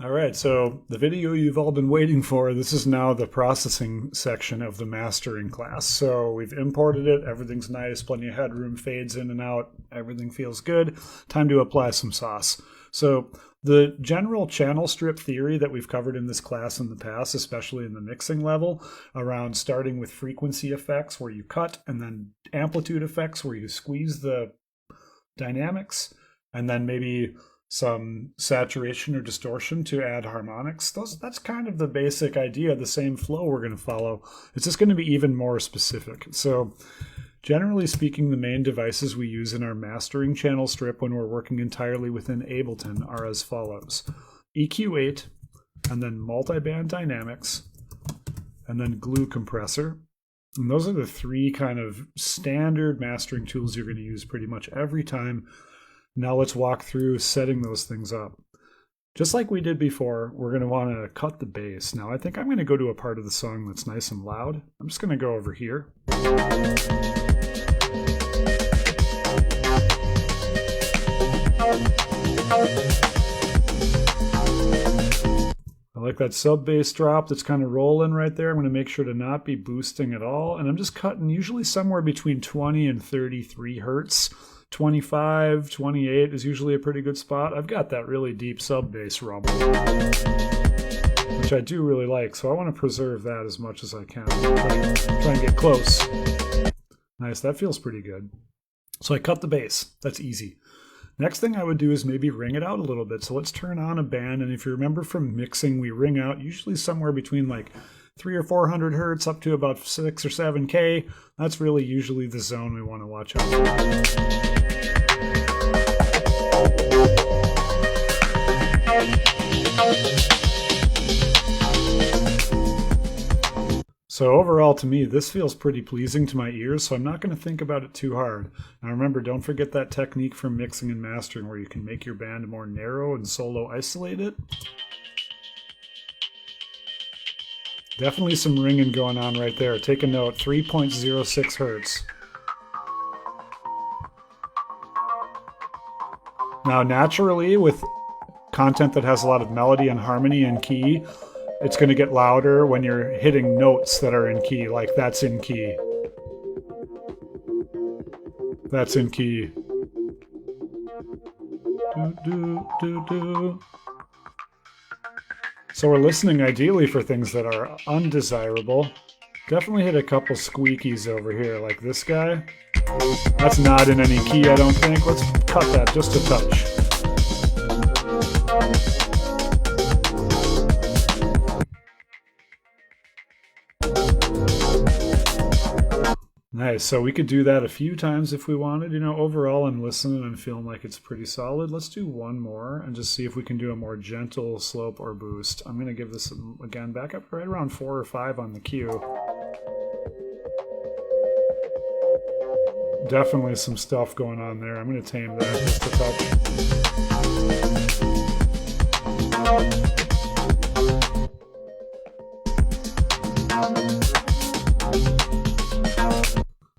All right, so the video you've all been waiting for, this is now the processing section of the mastering class. So we've imported it, everything's nice, plenty of headroom, fades in and out, everything feels good. Time to apply some sauce. So the general channel strip theory that we've covered in this class in the past, especially in the mixing level, around starting with frequency effects where you cut, and then amplitude effects where you squeeze the dynamics, and then maybe some saturation or distortion to add harmonics. That's kind of the basic idea, the same flow we're going to follow. It's just going to be even more specific. So generally speaking, the main devices we use in our mastering channel strip when we're working entirely within Ableton are as follows. EQ8, and then multiband dynamics, and then glue compressor. And those are the three kind of standard mastering tools you're going to use pretty much every time. Now let's walk through setting those things up. Just like we did before, we're going to want to cut the bass. Now I think I'm going to go to a part of the song that's nice and loud. I'm just going to go over here. I like that sub bass drop that's kind of rolling right there. I'm going to make sure to not be boosting at all. And I'm just cutting usually somewhere between 20 and 33 hertz. 25, 28 is usually a pretty good spot. I've got that really deep sub bass rumble, which I do really like, so I want to preserve that as much as I can. Try and get close. Nice, that feels pretty good. So I cut the bass. That's easy. Next thing I would do is maybe ring it out a little bit. So let's turn on a band, and if you remember from mixing, we ring out usually somewhere between like 300 or 400 hertz up to about 6 or 7K. That's really usually the zone we want to watch out for. So overall, to me, this feels pretty pleasing to my ears, so I'm not going to think about it too hard. Now remember, don't forget that technique from mixing and mastering where you can make your band more narrow and solo isolate it. Definitely some ringing going on right there. Take a note, 3.06 hertz. Now naturally, with content that has a lot of melody and harmony and key, it's going to get louder when you're hitting notes that are in key, like that's in key. That's in key. Do, do, do, do. So we're listening ideally for things that are undesirable. Definitely hit a couple squeakies over here, like this guy. That's not in any key, I don't think. Let's cut that just a touch. Nice, so we could do that a few times if we wanted. You know, overall I'm listening and feeling like it's pretty solid. Let's do one more and just see if we can do a more gentle slope or boost. I'm going to give this, again, back up right around 4 or 5 on the cue. Definitely some stuff going on there. I'm going to tame that just a touch.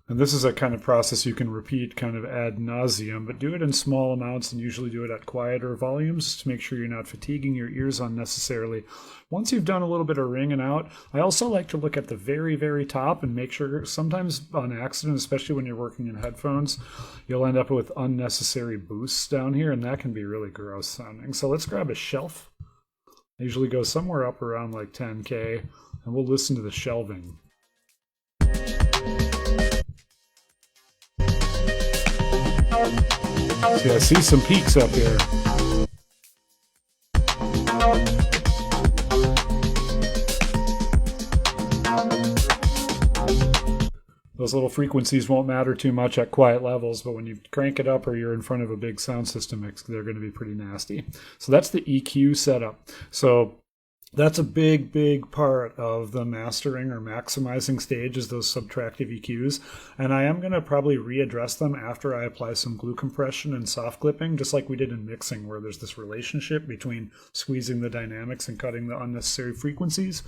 And this is a kind of process you can repeat kind of ad nauseum, but do it in small amounts and usually do it at quieter volumes to make sure you're not fatiguing your ears unnecessarily. Once you've done a little bit of ringing out, I also like to look at the very, very top and make sure, sometimes on accident, especially when you're working in headphones, you'll end up with unnecessary boosts down here, and that can be really gross sounding. So let's grab a shelf. I usually go somewhere up around like 10K, and we'll listen to the shelving. See, I see some peaks up here. Those little frequencies won't matter too much at quiet levels, but when you crank it up or you're in front of a big sound system, they're going to be pretty nasty. So that's the EQ setup. So that's a big, big part of the mastering or maximizing stage, is those subtractive EQs. And I am going to probably readdress them after I apply some glue compression and soft clipping, just like we did in mixing, where there's this relationship between squeezing the dynamics and cutting the unnecessary frequencies.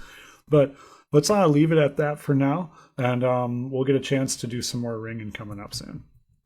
But let's leave it at that for now, and we'll get a chance to do some more ringing coming up soon.